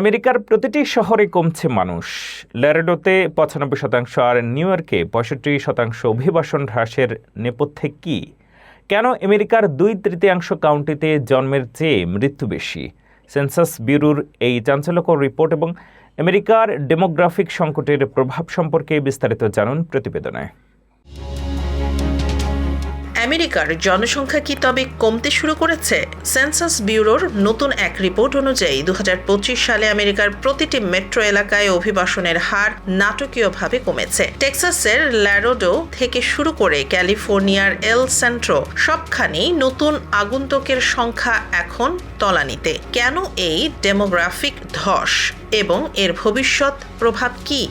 আমেরিকার প্রতিটি শহরে কমছে মানুষ। ল্যারেডোতে ৯৫% আর নিউ ইয়র্কে ৬৫% অভিবাসন হ্রাসের নেপথ্যে কি? কেন আমেরিকার ২/৩ কাউন্টিতে জন্মের চেয়ে মৃত্যু বেশি? সেন্সাস ব্যুরোর এই চাঞ্চল্যকর রিপোর্ট এবং আমেরিকার ডেমোগ্রাফিক সংকটের প্রভাব সম্পর্কে বিস্তারিত জানুন প্রতিবেদনে। আমেরিকার জনসংখ্যা কি তবে কমতে শুরু করেছে? সেন্সাস ব্যুরোর নতুন এক রিপোর্ট অনুযায়ী ২০২৫ সালে আমেরিকার প্রতিটি মেট্রো এলাকায় অভিবাসনের হার নাটকীয়ভাবে কমেছে। টেক্সাসের ল্যারেডো থেকে শুরু করে ক্যালিফোর্নিয়ার এল সেন্ট্রো সবখানেই নতুন আগন্তুকের সংখ্যা এখন তলানিতে। কেন এই ডেমোগ্রাফিক ধস এবং এর ভবিষ্যৎ প্রভাব কি?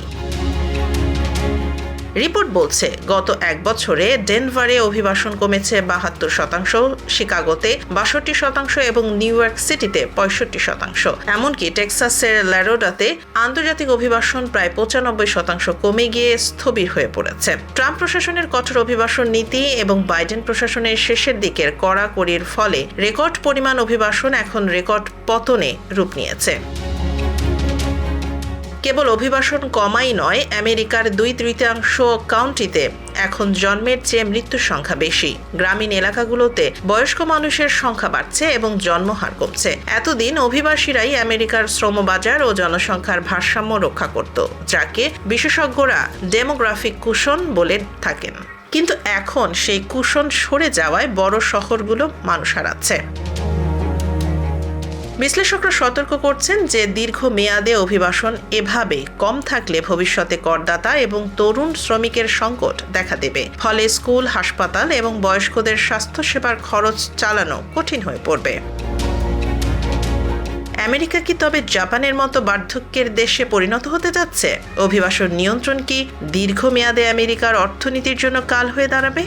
রিপোর্ট বলছে, গত এক বছরে ডেনভারে অভিবাসন কমেছে ৭২%, শিকাগোতে ৬২% এবং নিউ ইয়র্ক সিটিতে ৬৫%। এমনকি টেক্সাসের ল্যারেডোতে আন্তর্জাতিক অভিবাসন প্রায় ৯৫% কমে গিয়ে স্থবির হয়ে পড়েছে। ট্রাম্প প্রশাসনের কঠোর অভিবাসন নীতি এবং বাইডেন প্রশাসনের শেষের দিকের কড়াকড়ির ফলে রেকর্ড পরিমাণ অভিবাসন এখন রেকর্ড পতনে রূপ নিয়েছে। কেবল অভিবাসন কমাই নয়, আমেরিকার ২/৩ কাউন্টিতে এখন জন্মের চেয়ে মৃত্যুর সংখ্যা বেশি। গ্রামীণ এলাকাগুলোতে বয়স্ক মানুষের সংখ্যা বাড়ছে এবং জন্মহার কমছে। এতদিন অভিবাসীরাই আমেরিকার শ্রমবাজার ও জনসংখ্যার ভারসাম্য রক্ষা করত, যাকে বিশেষজ্ঞরা ডেমোগ্রাফিক কুশন বলে থাকেন। কিন্তু এখন সেই কুশন সরে যাওয়ায় বড় শহরগুলো মানুষ হারাচ্ছে। বিশ্লেষকরা সতর্ক করছেন যে দীর্ঘমেয়াদে অভিবাসন এভাবে কম থাকলে ভবিষ্যতে করদাতা এবং তরুণ শ্রমিকের সংকট দেখা দেবে। ফলে স্কুল, হাসপাতাল এবং বয়স্কদের স্বাস্থ্যসেবার খরচ চালানো কঠিন হয়ে পড়বে। আমেরিকা কি তবে জাপানের মতো বার্ধক্যের দেশে পরিণত হতে যাচ্ছে? অভিবাসন নিয়ন্ত্রণ কি দীর্ঘমেয়াদে আমেরিকার অর্থনীতির জন্য কাল হয়ে দাঁড়াবে?